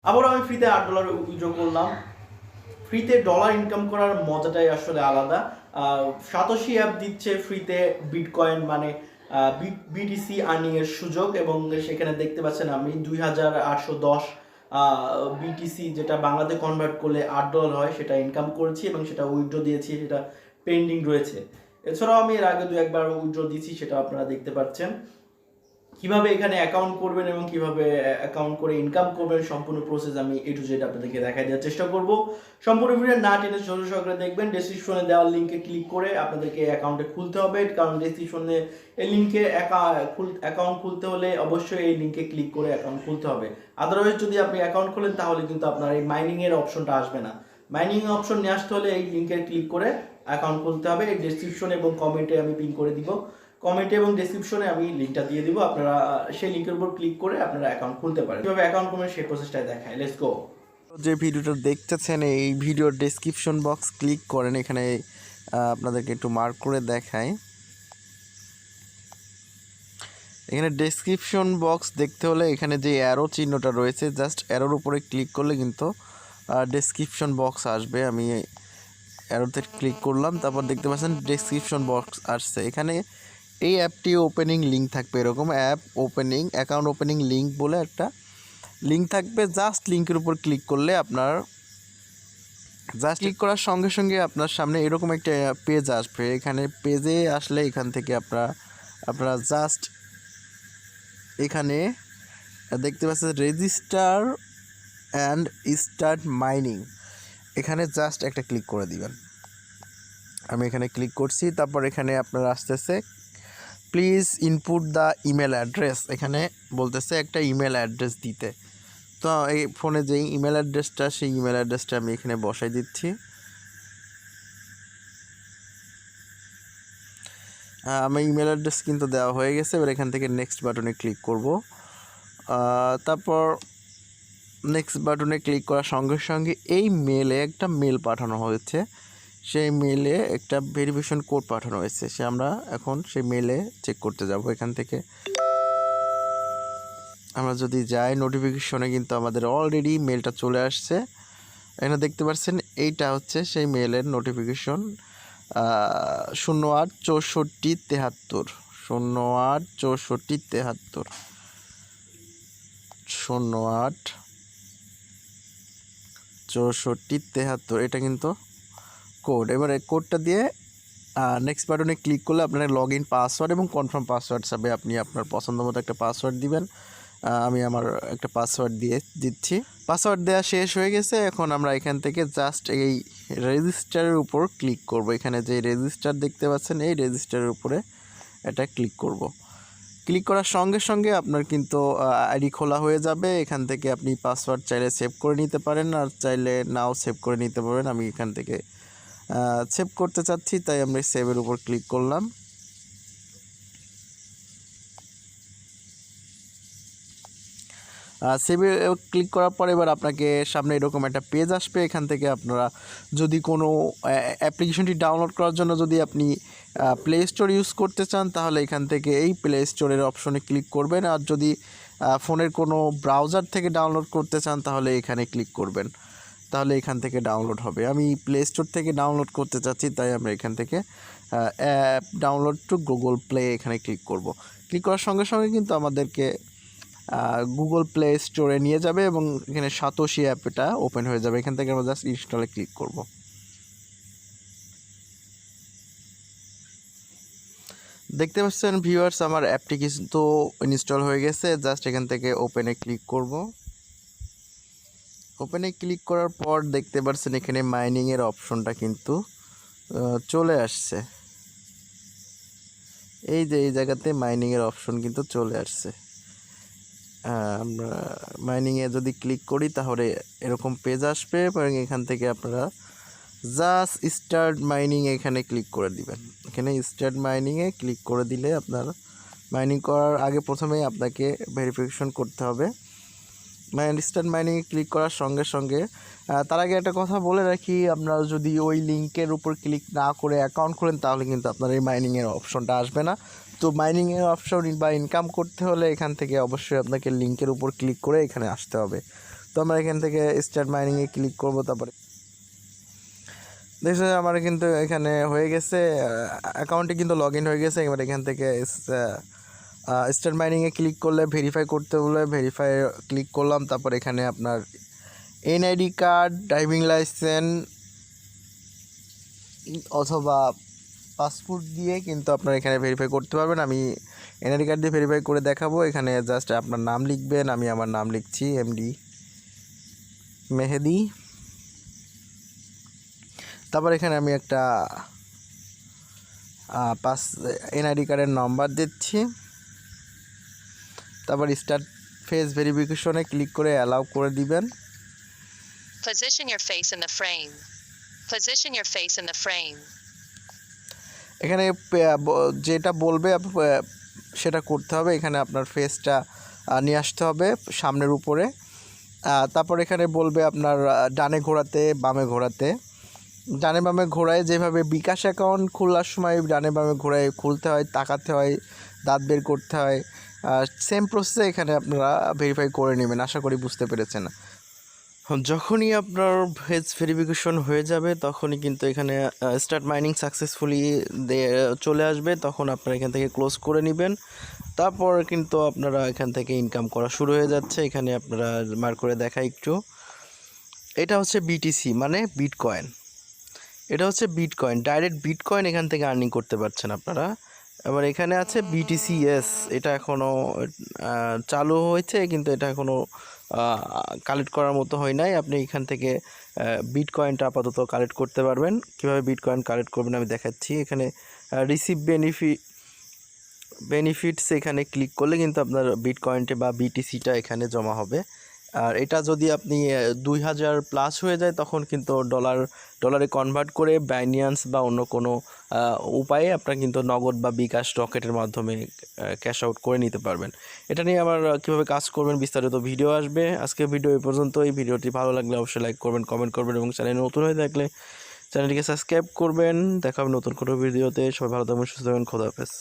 আবার আমি ফ্রিতে $8 উইথড্র করলাম। ফ্রিতে ডলার ইনকাম করার মজাটাই আসলে আলাদা। সাতোশি অ্যাপ দিচ্ছে ফ্রিতে বিটকয়েন মানে বিটিসি আর্নিং এর সুযোগ, এবং সেখানে দেখতে পাচ্ছেন আমি 2810 বিটিসি, যেটা বাংলাতে কনভার্ট করলে $8 হয়, সেটা ইনকাম করেছি এবং সেটা উইথড্র দিয়েছি, সেটা পেন্ডিং রয়েছে। এছাড়াও আমি এর আগে 2-1বার উইথড্র দিয়েছি, সেটা আপনারা দেখতে পাচ্ছেন। কিভাবে এখানে অ্যাকাউন্ট করবেন এবং কিভাবে অ্যাকাউন্ট করে ইনকাম করবেন সম্পূর্ণ প্রসেস আমি A to Z আপনাদেরকে দেখাই দেওয়ার চেষ্টা করব। সম্পূর্ণ ভিডিও না টেনে ছোট সহকারে দেখবেন। ডেসক্রিপশনে দেওয়া লিংকে ক্লিক করে আপনাদেরকে অ্যাকাউন্টে খুলতে হবে, কারণ ডেসক্রিপশনে এই লিংকে অ্যাকাউন্ট খুলতে হলে অবশ্যই এই লিংকে ক্লিক করে অ্যাকাউন্ট খুলতে হবে। আদারওয়াইজ যদি আপনি অ্যাকাউন্ট খোলেন তাহলে কিন্তু আপনার এই মাইনিং এর অপশনটা আসবে না। মাইনিং অপশন নিয়ে আসতে হলে এই লিংকে ক্লিক করে অ্যাকাউন্ট খুলতে হবে। এই ডেসক্রিপশন এবং কমেন্টে আমি পিন করে দিব, কমেন্টে এবং ডেসক্রিপশনে আমি লিংকটা দিয়ে দিব, আপনারা সেই লিংকের উপর ক্লিক করে আপনারা অ্যাকাউন্ট খুলতে পারেন। কিভাবে অ্যাকাউন্ট করবেন সেই প্রসেসটাই দেখাই, লেটস গো। যে ভিডিওটা দেখতেছেন এই ভিডিওর ডেসক্রিপশন বক্স ক্লিক করেন, এখানে আপনাদেরকে একটু মার্ক করে দেখাই। এখানে ডেসক্রিপশন বক্স দেখতে হলে এখানে যে অ্যারো চিহ্নটা রয়েছে, জাস্ট অ্যারোর উপরে ক্লিক করলে কিন্তু ডেসক্রিপশন বক্স আসবে। আমি অ্যারোতে ক্লিক করলাম, তারপর দেখতে পাচ্ছেন ডেসক্রিপশন বক্স আসছে। এখানে এই অ্যাপটি ওপেনিং লিঙ্ক থাকবে, এরকম app opening account opening link বলে একটা লিঙ্ক থাকবে। জাস্ট লিঙ্কের উপর ক্লিক করলে আপনার জাস্ট ক্লিক করার সঙ্গে সঙ্গে আপনার সামনে এরকম একটা পেজ আসবে। এখানে পেজে আসলে এখান থেকে আপনারা জাস্ট এখানে দেখতে পাচ্ছেন রেজিস্টার অ্যান্ড স্টার্ট মাইনিং, এখানে জাস্ট একটা ক্লিক করে দিবেন। আমি এখানে ক্লিক করছি, তারপর এখানে আপনার আসতেছে please input the email address, এখানে বলতেছে একটা ইমেল অ্যাড্রেস দিতে। তো এই ফোনে যেই ইমেল অ্যাড্রেসটা, সেই ইমেল অ্যাড্রেসটা আমি এখানে বসাই দিচ্ছি। আমার ইমেল অ্যাড্রেস কিন্তু দেওয়া হয়ে গেছে। এবার এখান থেকে নেক্সট বাটনে ক্লিক করব। তারপর নেক্সট বাটনে ক্লিক করার সঙ্গে সঙ্গে এই মেলে একটা মেল পাঠানো হয়েছে, সেই মেলে একটা ভেরিফিকেশন কোড পাঠানো হয়েছে, আমরা এখন সেই মেলে চেক করতে যাব। এখান থেকে আমরা যদি যাই নোটিফিকেশনে কিন্তু আমাদের অলরেডি মেলটা চলে আসছে। এখানে দেখতে পাচ্ছেন এইটা হচ্ছে সেই মেলের নোটিফিকেশন 086473 086473 086473, এটা কিন্তু কোড। এবার এই কোডটা দিয়ে নেক্সট বাটনে ক্লিক করলে আপনার লগ ইন পাসওয়ার্ড এবং কনফার্ম পাসওয়ার্ড চাবে। আপনি আপনার পছন্দ মতো একটা পাসওয়ার্ড দিবেন। আমি আমার একটা পাসওয়ার্ড দিয়ে দিচ্ছি। পাসওয়ার্ড দেওয়া শেষ হয়ে গেছে। এখন আমরা এখান থেকে জাস্ট এই রেজিস্টারের উপর ক্লিক করব। এখানে যে রেজিস্টার দেখতে পাচ্ছেন, এই রেজিস্টারের উপরে এটা ক্লিক করব। ক্লিক করার সঙ্গে সঙ্গে আপনার কিন্তু আইডি খোলা হয়ে যাবে। এখান থেকে আপনি পাসওয়ার্ড চাইলে সেভ করে নিতে পারেন, আর চাইলে নাও সেভ করে নিতে পারেন। আমি এখান থেকে সেভ করতে চাচ্ছি, তাই আমরা সেভের উপর ক্লিক করলাম। সেভে ক্লিক করার পর এবার আপনাকে সামনে এরকম একটা পেজ আসবে। এখান থেকে আপনারা যদি কোনো অ্যাপ্লিকেশনটি ডাউনলোড করার জন্য যদি আপনি প্লে স্টোর ইউজ করতে চান, তাহলে এখান থেকে এই প্লে স্টোরের অপশনে ক্লিক করবেন। আর যদি ফোনের কোনো ব্রাউজার থেকে ডাউনলোড করতে চান, তাহলে এখানে ক্লিক করবেন, তাহলে এখান থেকে ডাউনলোড হবে। আমি প্লে স্টোর থেকে ডাউনলোড করতে চাচ্ছি, তাই আমরা এখান থেকে app download two Google play এখানে ক্লিক করব। ক্লিক করার সঙ্গে সঙ্গে কিন্তু আমাদেরকে গুগল প্লে স্টোরে নিয়ে যাবে এবং এখানে সাতোশি অ্যাপটা ওপেন হয়ে যাবে। এখান থেকে আমরা জাস্ট ইনস্টলে ক্লিক করব। দেখতে পাচ্ছেন ভিউয়ার্স, আমার অ্যাপটি কিন্তু ইনস্টল হয়ে গেছে। জাস্ট এখান থেকে ওপেনে ক্লিক করব। ওপেনে ক্লিক করার পর দেখতে পাচ্ছেন এখানে মাইনিংয়ের অপশনটা কিন্তু চলে আসছে। এই যে এই জায়গাতে মাইনিংয়ের অপশন কিন্তু চলে আসছে। আমরা মাইনিংয়ে যদি ক্লিক করি তাহলে এরকম পেজ আসবে এবং এখান থেকে আপনারা জাস্ট স্টার্ট মাইনিং এখানে ক্লিক করে দিবেন। এখানে স্টার্ট মাইনিংয়ে ক্লিক করে দিলে আপনার মাইনিং করার আগে প্রথমেই আপনাকে ভেরিফিকেশন করতে হবে। স্টার্ট মাইনিংয়ে ক্লিক করার সঙ্গে সঙ্গে তার আগে একটা কথা বলে রাখি, আপনারা যদি ওই লিঙ্কের উপর ক্লিক না করে অ্যাকাউন্ট করেন, তাহলে কিন্তু আপনার এই মাইনিংয়ের অপশনটা আসবে না। তো মাইনিংয়ের অপশন বা ইনকাম করতে হলে এখান থেকে অবশ্যই আপনাকে লিঙ্কের উপর ক্লিক করে এখানে আসতে হবে। তো আমরা এখান থেকে স্টার্ট মাইনিংয়ে ক্লিক করব। তারপরে দেখছেন আমার কিন্তু এখানে হয়ে গেছে, অ্যাকাউন্টে কিন্তু লগ ইন হয়ে গেছে। এবার এখান থেকে স্টার্ট মাইনিংয়ে ক্লিক করলে ভেরিফাই করতে বলে ভেরিফাই ক্লিক করলাম। তারপর এখানে আপনার এনআইডি কার্ড, ড্রাইভিং লাইসেন্স অথবা পাসপোর্ট দিয়ে কিন্তু আপনারা এখানে ভেরিফাই করতে পারবেন। আমি এনআইডি কার্ড দিয়ে ভেরিফাই করে দেখাবো। এখানে জাস্ট আপনার নাম লিখবেন, আমি আমার নাম লিখছি এমডি মেহেদি। তারপর এখানে আমি একটা এনআইডি কার্ডের নাম্বার দিচ্ছি। তারপর স্টার্ট ফেস ভেরিফিকেশনে ক্লিক করে অ্যালাউ করে দিবেন। Position your face in the frame. Position your face in the frame. এখানে যেটা বলবে সেটা করতে হবে। এখানে আপনার ফেসটা নিয়ে আসতে হবে সামনের উপরে। তারপর এখানে বলবে আপনার ডানে ঘোরাতে, বামে ঘোরাতে। ডানে বামে ঘোরায় যেভাবে বিকাশ অ্যাকাউন্ট খোলার সময় ডানে বামে ঘোরায় খুলতে হয়, তাকাতে হয়, দাঁত বের করতে হয়, সেম প্রসেসে এখানে আপনারা ভেরিফাই করে নেবেন। আশা করি বুঝতে পেরেছেন। যখনই আপনার ফেস ভেরিফিকেশন হয়ে যাবে তখনই কিন্তু এখানে স্টার্ট মাইনিং সাকসেসফুলি চলে আসবে। তখন আপনারা এখান থেকে ক্লোজ করে নেবেন। তারপর কিন্তু আপনারা এখান থেকে ইনকাম করা শুরু হয়ে যাচ্ছে। এখানে আপনারা মার্ক করে দেখা একটু, এটা হচ্ছে বিটিসি মানে বিটকয়েন। এটা হচ্ছে বিটকয়েন, ডাইরেক্ট বিটকয়েন এখান থেকে আর্নিং করতে পারছেন আপনারা। এবার এখানে আছে বিটিসিএস, এটা এখনও চালু হয়েছে কিন্তু এটা এখনও কালেক্ট করার মতো হয় নাই। আপনি এখান থেকে বিটকয়েনটা আপাতত কালেক্ট করতে পারবেন। কীভাবে বিটকয়েন কালেক্ট করবেন আমি দেখাচ্ছি। এখানে রিসিভ বেনিফিটস এখানে ক্লিক করলে কিন্তু আপনার বিটকয়েনটা বা বিটিসিটা এখানে জমা হবে। আর এটা যদি আপনি 2000 প্লাস হয়ে যায় তখন কিন্তু ডলারে কনভার্ট করে বাইন্যান্স বা অন্য কোনো উপায়ে আপনারা কিন্তু নগদ বা বিকাশ রকেটের মাধ্যমে ক্যাশ আউট করে নিতে পারবেন। এটা নিয়ে আবার কীভাবে কাজ করবেন বিস্তারিত ভিডিও আসবে। আজকে ভিডিও এই পর্যন্ত। এই ভিডিওটি ভালো লাগলে অবশ্যই লাইক করবেন, কমেন্ট করবেন এবং চ্যানেলে নতুন হয়ে থাকলে চ্যানেলটিকে সাবস্ক্রাইব করবেন। দেখা হবে নতুন কোনো ভিডিওতে। সবাই ভালো থাকবেন, সুস্থ থাকবেন। খোদা হাফেজ।